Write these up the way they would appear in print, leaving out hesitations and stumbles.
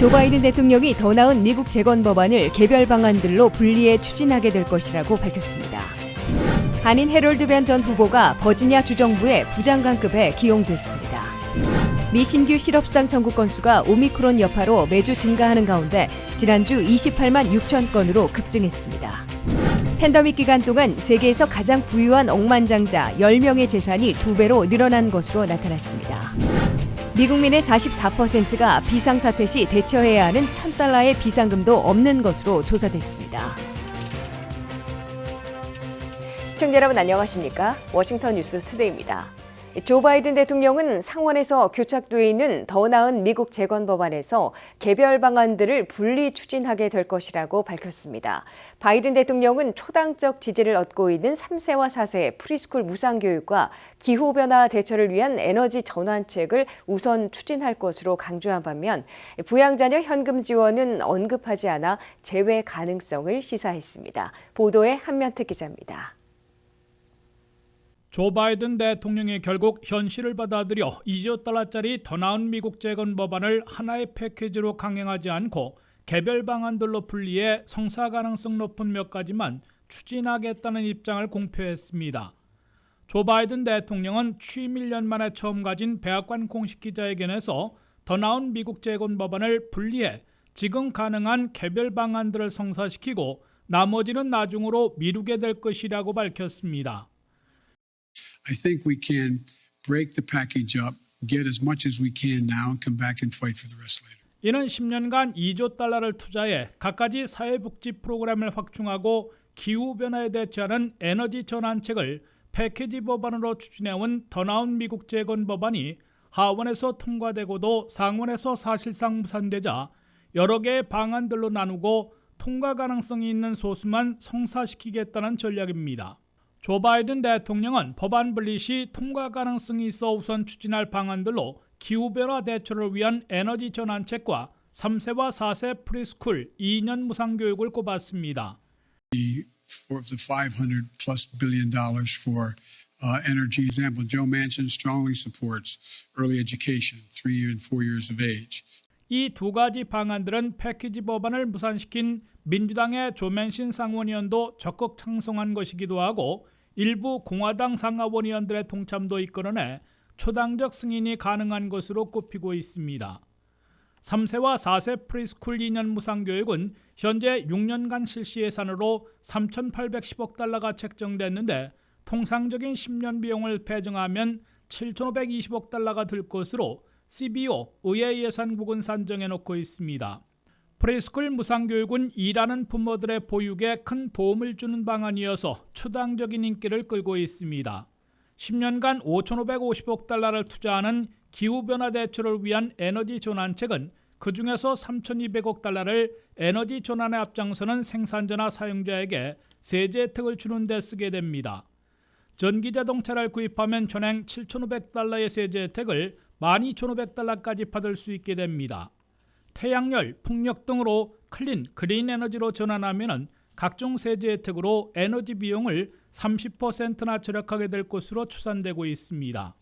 조 바이든 대통령이 더 나은 미국 재건 법안을 개별 방안들로 분리해 추진하게 될 것이라고 밝혔습니다. 한인 해럴드 변 전 후보가 버지니아 주정부의 부장관급에 기용됐습니다. 미 신규 실업수당 청구 건수가 오미크론 여파로 매주 증가하는 가운데 지난주 28만 6천 건으로 급증했습니다. 팬데믹 기간 동안 세계에서 가장 부유한 억만장자 10명의 재산이 2배로 늘어난 것으로 나타났습니다. 미국민의 44%가 비상사태 시 대처해야 하는 $1,000의 비상금도 없는 것으로 조사됐습니다. 시청자 여러분 안녕하십니까? 워싱턴 뉴스 투데이입니다. 조 바이든 대통령은 상원에서 교착돼 있는 더 나은 미국 재건 법안에서 개별 방안들을 분리 추진하게 될 것이라고 밝혔습니다. 바이든 대통령은 초당적 지지를 얻고 있는 3세와 4세 프리스쿨 무상교육과 기후변화 대처를 위한 에너지 전환책을 우선 추진할 것으로 강조한 반면 부양자녀 현금 지원은 언급하지 않아 제외 가능성을 시사했습니다. 보도에 한면택 기자입니다. 조 바이든 대통령이 결국 현실을 받아들여 2조 달러짜리 더 나은 미국 재건 법안을 하나의 패키지로 강행하지 않고 개별 방안들로 분리해 성사 가능성 높은 몇 가지만 추진하겠다는 입장을 공표했습니다. 조 바이든 대통령은 취임 1년 만에 처음 가진 백악관 공식 기자회견에서 더 나은 미국 재건 법안을 분리해 지금 가능한 개별 방안들을 성사시키고 나머지는 나중으로 미루게 될 것이라고 밝혔습니다. I think we can break the package up, get as much as we can now and come back and fight for the rest later. 이는 10년간 2조 달러를 투자해 갖가지 사회복지 프로그램을 확충하고 기후변화에 대처하는 에너지 전환책을 패키지 법안으로 추진해온 더 나은 미국 재건 법안이 하원에서 통과되고도 상원에서 사실상 무산되자 여러 개의 방안들로 나누고 통과 가능성이 있는 소수만 성사시키겠다는 전략입니다. 조 바이든 대통령은 법안 분리 시 통과 가능성이 있어 우선 추진할 방안들로 기후변화 대처를 위한 에너지 전환책과 3세와 4세 프리스쿨 2년 무상교육을 꼽았습니다. Of the $500+ billion for energy example, Joe Manchin strongly supports early education, 3 and 4 years of age. 이 두 가지 방안들은 패키지 법안을 무산시킨 민주당의 조 맨신 상원의원도 적극 찬성한 것이기도 하고 일부 공화당 상하원의원들의 동참도 이끌어내 초당적 승인이 가능한 것으로 꼽히고 있습니다. 3세와 4세 프리스쿨 2년 무상교육은 현재 6년간 실시 예산으로 3,810억 달러가 책정됐는데 통상적인 10년 비용을 배정하면 7,520억 달러가 들 것으로 CBO 의회 예산국은 산정해 놓고 있습니다. 프리스쿨 무상교육은 일하는 부모들의 보육에 큰 도움을 주는 방안이어서 초당적인 인기를 끌고 있습니다. 10년간 5,550억 달러를 투자하는 기후변화 대처를 위한 에너지 전환책은 그중에서 3,200억 달러를 에너지 전환에 앞장서는 생산자나 사용자에게 세제 혜택을 주는 데 쓰게 됩니다. 전기자동차를 구입하면 전행 7,500달러의 세제 혜택을 12,500달러까지 받을 수 있게 됩니다. 태양열, 풍력 등으로 클린, 그린 에너지로 전환하면 각종 세제 혜택으로 에너지 비용을 30%나 절약하게 될 것으로 추산되고 있습니다.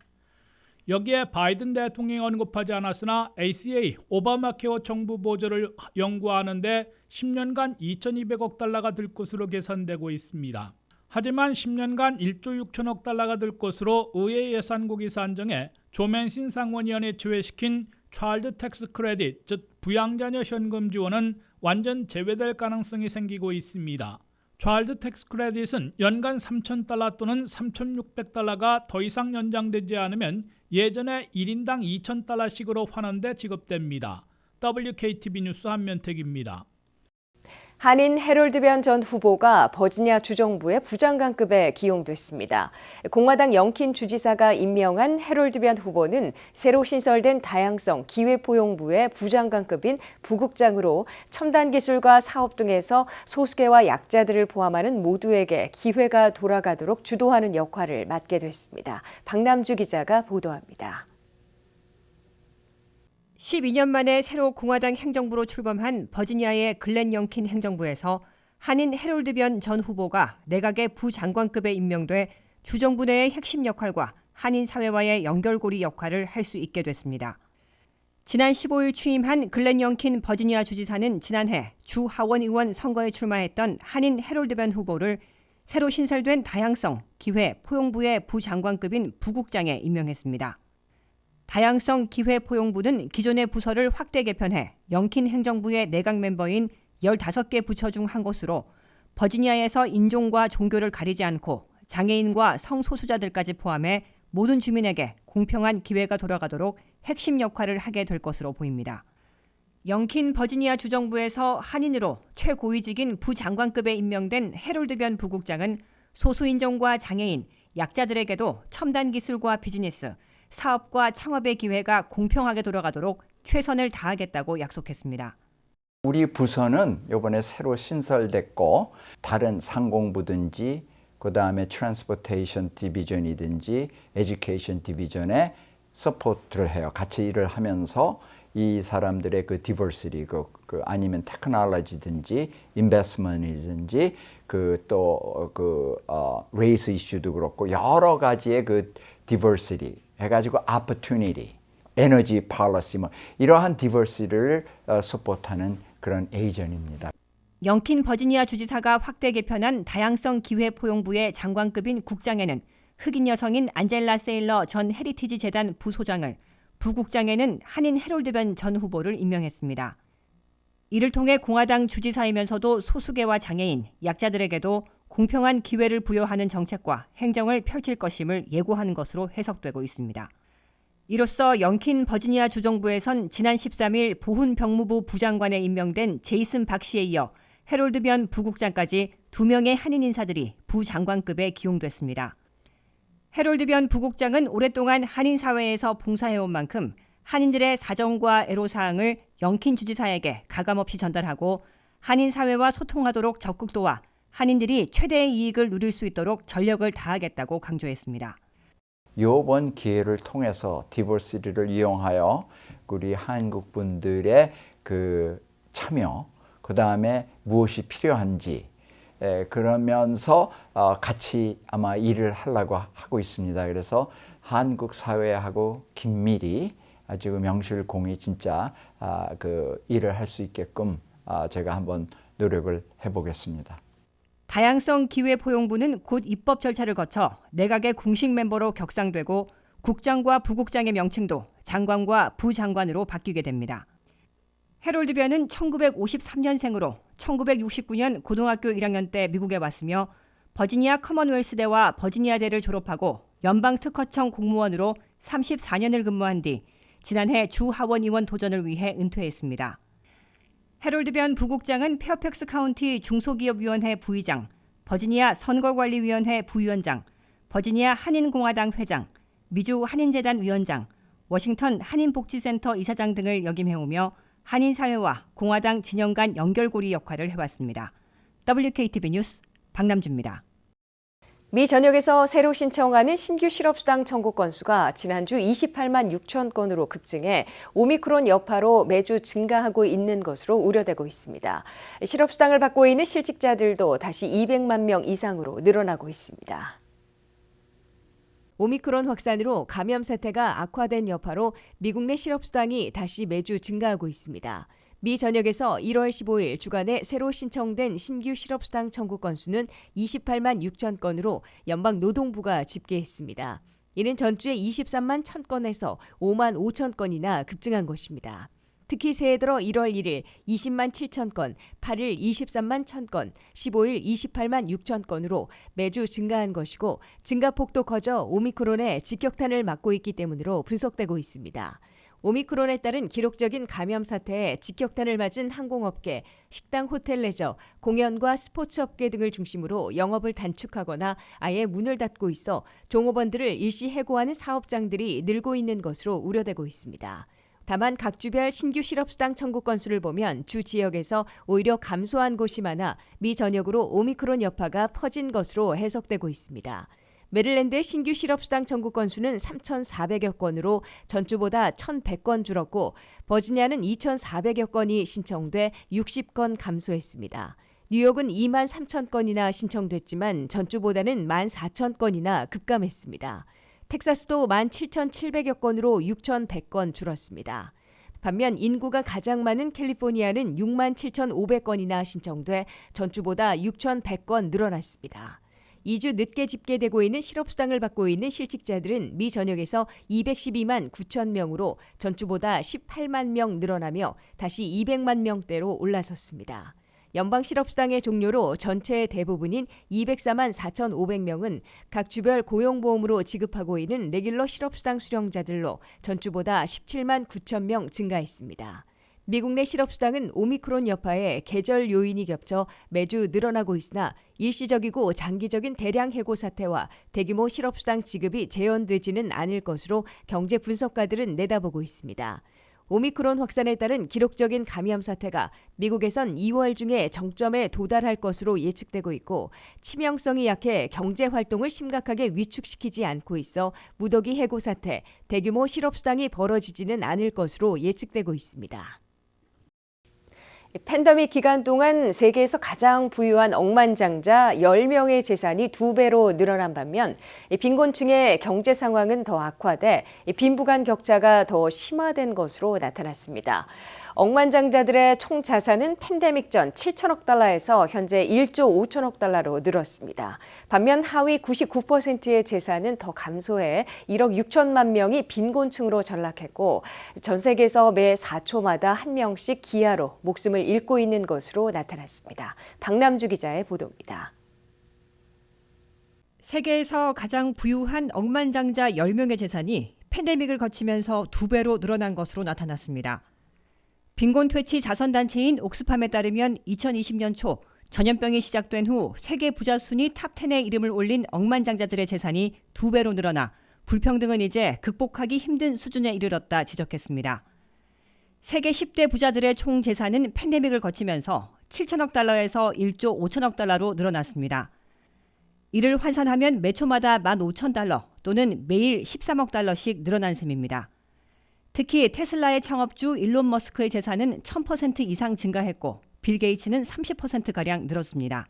여기에 바이든 대통령이 언급하지 않았으나 ACA, 오바마 케어 정부 보조를 연구하는 데 10년간 2,200억 달러가 들 것으로 계산되고 있습니다. 하지만 10년간 1조 6천억 달러가 들 것으로 의회 예산국이 산정해 조 맨신 상원의원이 제외시킨 차일드 텍스 크레딧, 즉 부양자녀 현금 지원은 완전 제외될 가능성이 생기고 있습니다. 차일드 텍스 크레딧은 연간 3,000달러 또는 3,600달러가 더 이상 연장되지 않으면 예전에 1인당 2,000달러씩으로 환원돼 지급됩니다. WKTV 뉴스 한면택입니다. 한인 해럴드 변 전 후보가 버지니아 주정부의 부장관급에 기용됐습니다. 공화당 영킨 주지사가 임명한 해럴드 변 후보는 새로 신설된 다양성 기회포용부의 부장관급인 부국장으로 첨단 기술과 사업 등에서 소수계와 약자들을 포함하는 모두에게 기회가 돌아가도록 주도하는 역할을 맡게 됐습니다. 박남주 기자가 보도합니다. 12년 만에 새로 공화당 행정부로 출범한 버지니아의 글렌 영킨 행정부에서 한인 해럴드 변 전 후보가 내각의 부장관급에 임명돼 주정부 내의 핵심 역할과 한인 사회와의 연결고리 역할을 할 수 있게 됐습니다. 지난 15일 취임한 글렌 영킨 버지니아 주지사는 지난해 주 하원 의원 선거에 출마했던 한인 해롤드 변 후보를 새로 신설된 다양성, 기회, 포용부의 부장관급인 부국장에 임명했습니다. 다양성, 기회, 포용부는 기존의 부서를 확대 개편해 영킨 행정부의 내각 멤버인 15개 부처 중 한 곳으로 버지니아에서 인종과 종교를 가리지 않고 장애인과 성소수자들까지 포함해 모든 주민에게 공평한 기회가 돌아가도록 핵심 역할을 하게 될 것으로 보입니다. 영킨 버지니아 주정부에서 한인으로 최고위직인 부장관급에 임명된 해롤드 변 부국장은 소수인종과 장애인, 약자들에게도 첨단 기술과 비즈니스, 사업과 창업의 기회가 공평하게 돌아가도록 최선을 다하겠다고 약속했습니다. 우리 부서는 이번에 새로 신설됐고 다른 상공부든지 그다음에 트랜스포테이션 디비전이든지 에듀케이션 디비전에 서포트를 해요. 같이 일을 하면서 이 사람들의 그 디버시티 아니면 테크놀로지든지 인베스트먼트이든지 레이스 이슈도 그렇고 여러 가지의 그 디버시티 해가지고 opportunity, 에너지 policy 이러한 디버시티를 서포트하는 그런 에이전입니다. 영킨 버지니아 주지사가 확대 개편한 다양성 기회 포용부의 장관급인 국장에는 흑인 여성인 안젤라 세일러 전 헤리티지 재단 부소장을, 부국장에는 한인 해롤드 변 전 후보를 임명했습니다. 이를 통해 공화당 주지사이면서도 소수계와 장애인, 약자들에게도 공평한 기회를 부여하는 정책과 행정을 펼칠 것임을 예고하는 것으로 해석되고 있습니다. 이로써 영킨 버지니아 주정부에선 지난 13일 보훈 병무부 부장관에 임명된 제이슨 박 씨에 이어 해롤드 변 부국장까지 2명의 한인 인사들이 부장관급에 기용됐습니다. 해롤드 변 부국장은 오랫동안 한인 사회에서 봉사해온 만큼 한인들의 사정과 애로사항을 영킨 주지사에게 가감없이 전달하고 한인 사회와 소통하도록 적극 도와 한인들이 최대의 이익을 누릴 수 있도록 전력을 다하겠다고 강조했습니다. 이번 기회를 통해서 디버시티를 이용하여 우리 한국 분들의 그 참여, 그 다음에 무엇이 필요한지 그러면서 같이 아마 일을 하려고 하고 있습니다. 그래서 한국 사회하고 긴밀히 아주 명실공히 진짜 그 일을 할 수 있게끔 제가 한번 노력을 해보겠습니다. 다양성 기회 포용부는 곧 입법 절차를 거쳐 내각의 공식 멤버로 격상되고 국장과 부국장의 명칭도 장관과 부장관으로 바뀌게 됩니다. 해롤드 변은 1953년생으로 1969년 고등학교 1학년 때 미국에 왔으며 버지니아 커먼웰스대와 버지니아대를 졸업하고 연방특허청 공무원으로 34년을 근무한 뒤 지난해 주 하원 의원 도전을 위해 은퇴했습니다. 해롤드 변 부국장은 페어팩스 카운티 중소기업위원회 부의장, 버지니아 선거관리위원회 부위원장, 버지니아 한인공화당 회장, 미주 한인재단 위원장, 워싱턴 한인복지센터 이사장 등을 역임해오며 한인사회와 공화당 진영 간 연결고리 역할을 해왔습니다. WKTV 뉴스 박남주입니다. 미 전역에서 새로 신청하는 신규 실업수당 청구 건수가 지난주 28만 6천 건으로 급증해 오미크론 여파로 매주 증가하고 있는 것으로 우려되고 있습니다. 실업수당을 받고 있는 실직자들도 다시 200만 명 이상으로 늘어나고 있습니다. 오미크론 확산으로 감염 사태가 악화된 여파로 미국 내 실업수당이 다시 매주 증가하고 있습니다. 미 전역에서 1월 15일 주간에 새로 신청된 신규 실업수당 청구 건수는 28만 6천 건으로 연방노동부가 집계했습니다. 이는 전주에 23만 1천 건에서 5만 5천 건이나 급증한 것입니다. 특히 새해 들어 1월 1일 20만 7천 건, 8일 23만 1천 건, 15일 28만 6천 건으로 매주 증가한 것이고 증가폭도 커져 오미크론의 직격탄을 맞고 있기 때문으로 분석되고 있습니다. 오미크론에 따른 기록적인 감염 사태에 직격탄을 맞은 항공업계, 식당, 호텔 레저, 공연과 스포츠업계 등을 중심으로 영업을 단축하거나 아예 문을 닫고 있어 종업원들을 일시 해고하는 사업장들이 늘고 있는 것으로 우려되고 있습니다. 다만 각 주별 신규 실업수당 청구 건수를 보면 주 지역에서 오히려 감소한 곳이 많아 미 전역으로 오미크론 여파가 퍼진 것으로 해석되고 있습니다. 메릴랜드의 신규 실업수당 청구 건수는 3,400여 건으로 전주보다 1,100건 줄었고 버지니아는 2,400여 건이 신청돼 60건 감소했습니다. 뉴욕은 2만 3천 건이나 신청됐지만 전주보다는 14,000건이나 급감했습니다. 텍사스도 17,700여 건으로 6,100건 줄었습니다. 반면 인구가 가장 많은 캘리포니아는 6만 7,500건이나 신청돼 전주보다 6,100건 늘어났습니다. 2주 늦게 집계되고 있는 실업수당을 받고 있는 실직자들은 미 전역에서 212만 9천 명으로 전주보다 18만 명 늘어나며 다시 200만 명대로 올라섰습니다. 연방 실업수당의 종료로 전체의 대부분인 204만 4,500명은 각 주별 고용보험으로 지급하고 있는 레귤러 실업수당 수령자들로 전주보다 17만 9천 명 증가했습니다. 미국 내 실업수당은 오미크론 여파에 계절 요인이 겹쳐 매주 늘어나고 있으나 일시적이고 장기적인 대량 해고 사태와 대규모 실업수당 지급이 재현되지는 않을 것으로 경제 분석가들은 내다보고 있습니다. 오미크론 확산에 따른 기록적인 감염 사태가 미국에선 2월 중에 정점에 도달할 것으로 예측되고 있고 치명성이 약해 경제 활동을 심각하게 위축시키지 않고 있어 무더기 해고 사태, 대규모 실업수당이 벌어지지는 않을 것으로 예측되고 있습니다. 팬데믹 기간 동안 세계에서 가장 부유한 억만장자 10명의 재산이 2배로 늘어난 반면 빈곤층의 경제 상황은 더 악화돼 빈부간 격차가 더 심화된 것으로 나타났습니다. 억만장자들의 총 자산은 팬데믹 전 7천억 달러에서 현재 1조 5천억 달러로 늘었습니다. 반면 하위 99%의 재산은 더 감소해 1억 6천만 명이 빈곤층으로 전락했고 전 세계에서 매 4초마다 한 명씩 기아로 목숨을 잃고 있는 것으로 나타났습니다. 박남주 기자의 보도입니다. 세계에서 가장 부유한 억만장자 10명의 재산이 팬데믹을 거치면서 2배로 늘어난 것으로 나타났습니다. 빈곤 퇴치 자선단체인 옥스팜에 따르면 2020년 초 전염병이 시작된 후 세계 부자 순위 탑10에 이름을 올린 억만장자들의 재산이 2배로 늘어나 불평등은 이제 극복하기 힘든 수준에 이르렀다 지적했습니다. 세계 10대 부자들의 총 재산은 팬데믹을 거치면서 7천억 달러에서 1조 5천억 달러로 늘어났습니다. 이를 환산하면 매 초마다 15,000달러 또는 매일 13억 달러씩 늘어난 셈입니다. 특히 테슬라의 창업주 일론 머스크의 재산은 1000% 이상 증가했고 빌 게이츠는 30%가량 늘었습니다.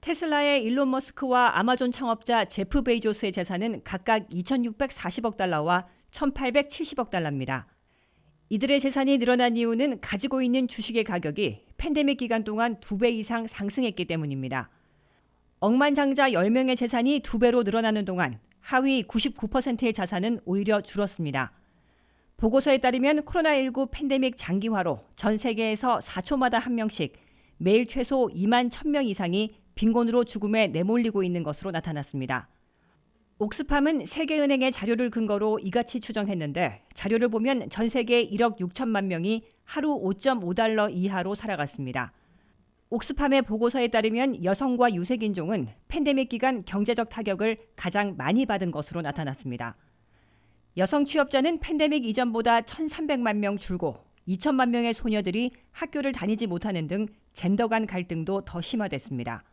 테슬라의 일론 머스크와 아마존 창업자 제프 베이조스의 재산은 각각 2,640억 달러와 1,870억 달러입니다. 이들의 재산이 늘어난 이유는 가지고 있는 주식의 가격이 팬데믹 기간 동안 2배 이상 상승했기 때문입니다. 억만장자 10명의 재산이 2배로 늘어나는 동안 하위 99%의 자산은 오히려 줄었습니다. 보고서에 따르면 코로나19 팬데믹 장기화로 전 세계에서 4초마다 한 명씩 매일 최소 2만 1,000명 이상이 빈곤으로 죽음에 내몰리고 있는 것으로 나타났습니다. 옥스팜은 세계은행의 자료를 근거로 이같이 추정했는데 자료를 보면 전 세계 1억 6천만 명이 하루 5.5달러 이하로 살아갔습니다. 옥스팜의 보고서에 따르면 여성과 유색인종은 팬데믹 기간 경제적 타격을 가장 많이 받은 것으로 나타났습니다. 여성 취업자는 팬데믹 이전보다 1,300만 명 줄고 2천만 명의 소녀들이 학교를 다니지 못하는 등 젠더 간 갈등도 더 심화됐습니다.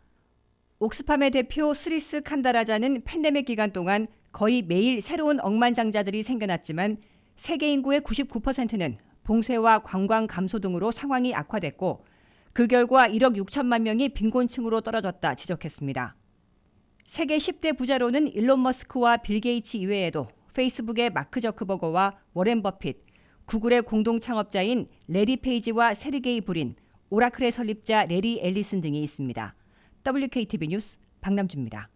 옥스팜의 대표 스리스 칸다라자는 팬데믹 기간 동안 거의 매일 새로운 억만장자들이 생겨났지만 세계 인구의 99%는 봉쇄와 관광 감소 등으로 상황이 악화됐고 그 결과 1억 6천만 명이 빈곤층으로 떨어졌다 지적했습니다. 세계 10대 부자로는 일론 머스크와 빌 게이츠 이외에도 페이스북의 마크 저크버거와 워렌 버핏, 구글의 공동 창업자인 레리 페이지와 세르게이 브린, 오라클의 설립자 레리 앨리슨 등이 있습니다. WKTV 뉴스 박남주입니다.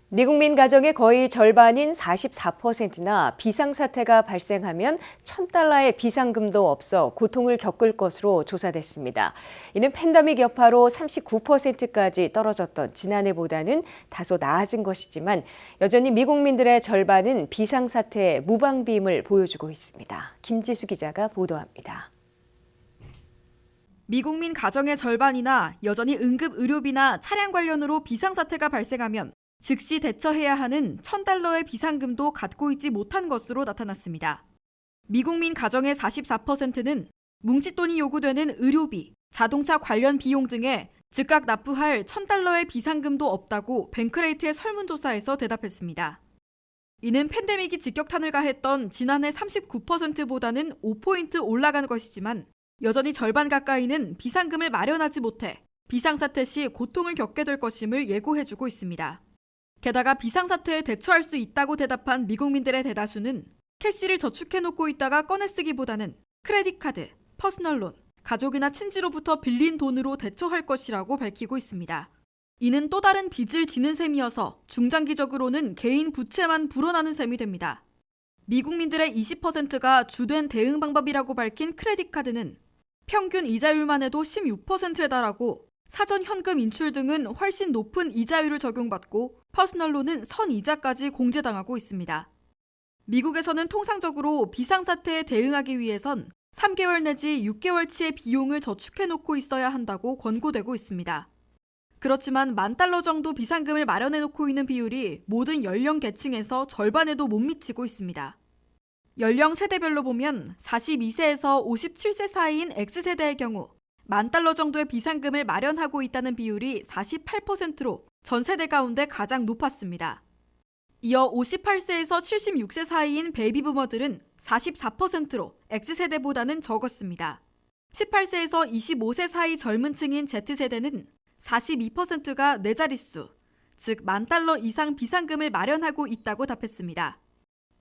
미국민 가정의 거의 절반인 44%나 비상사태가 발생하면 $1,000의 비상금도 없어 고통을 겪을 것으로 조사됐습니다. 이는 팬데믹 여파로 39%까지 떨어졌던 지난해보다는 다소 나아진 것이지만 여전히 미국민들의 절반은 비상사태의 무방비임을 보여주고 있습니다. 김지수 기자가 보도합니다. 미국민 가정의 절반이나 여전히 응급 의료비나 차량 관련으로 비상사태가 발생하면 즉시 대처해야 하는 $1,000의 비상금도 갖고 있지 못한 것으로 나타났습니다. 미국민 가정의 44%는 뭉칫돈이 요구되는 의료비, 자동차 관련 비용 등에 즉각 납부할 $1,000의 비상금도 없다고 뱅크레이트의 설문조사에서 대답했습니다. 이는 팬데믹이 직격탄을 가했던 지난해 39%보다는 5포인트 올라간 것이지만 여전히 절반 가까이는 비상금을 마련하지 못해 비상사태 시 고통을 겪게 될 것임을 예고해주고 있습니다. 게다가 비상사태에 대처할 수 있다고 대답한 미국민들의 대다수는 캐시를 저축해놓고 있다가 꺼내 쓰기보다는 크레딧 카드, 퍼스널 론, 가족이나 친지로부터 빌린 돈으로 대처할 것이라고 밝히고 있습니다. 이는 또 다른 빚을 지는 셈이어서 중장기적으로는 개인 부채만 불어나는 셈이 됩니다. 미국민들의 20%가 주된 대응 방법이라고 밝힌 크레딧 카드는 평균 이자율만 해도 16%에 달하고 사전 현금 인출 등은 훨씬 높은 이자율을 적용받고 퍼스널론은 선이자까지 공제당하고 있습니다. 미국에서는 통상적으로 비상사태에 대응하기 위해선 3개월 내지 6개월치의 비용을 저축해놓고 있어야 한다고 권고되고 있습니다. 그렇지만 $10,000 정도 비상금을 마련해놓고 있는 비율이 모든 연령 계층에서 절반에도 못 미치고 있습니다. 연령 세대별로 보면 42세에서 57세 사이인 X세대의 경우 $10,000 정도의 비상금을 마련하고 있다는 비율이 48%로 전 세대 가운데 가장 높았습니다. 이어 58세에서 76세 사이인 베이비부머들은 44%로 X세대보다는 적었습니다. 18세에서 25세 사이 젊은 층인 Z세대는 42%가 네 자릿수, 즉 $10,000 이상 비상금을 마련하고 있다고 답했습니다.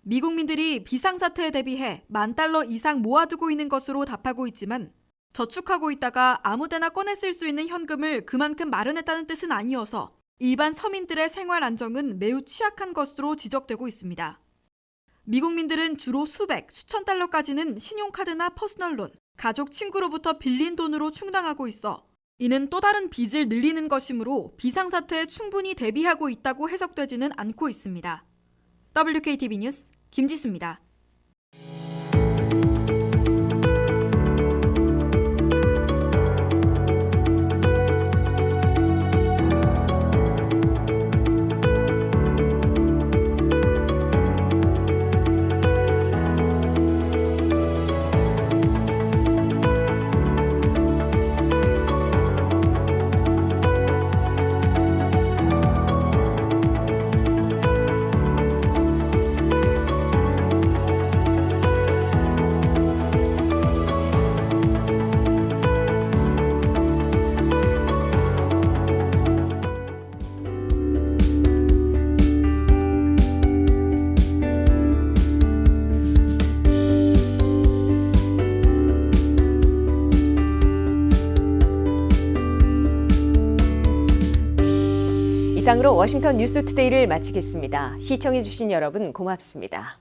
미국민들이 비상사태에 대비해 $10,000 이상 모아두고 있는 것으로 답하고 있지만 저축하고 있다가 아무데나 꺼내 쓸 수 있는 현금을 그만큼 마련했다는 뜻은 아니어서 일반 서민들의 생활 안정은 매우 취약한 것으로 지적되고 있습니다. 미국민들은 주로 수백, 수천 달러까지는 신용카드나 퍼스널론, 가족, 친구로부터 빌린 돈으로 충당하고 있어 이는 또 다른 빚을 늘리는 것이므로 비상사태에 충분히 대비하고 있다고 해석되지는 않고 있습니다. WKTV 뉴스 김지수입니다. 이상으로 워싱턴 뉴스투데이를 마치겠습니다. 시청해주신 여러분 고맙습니다.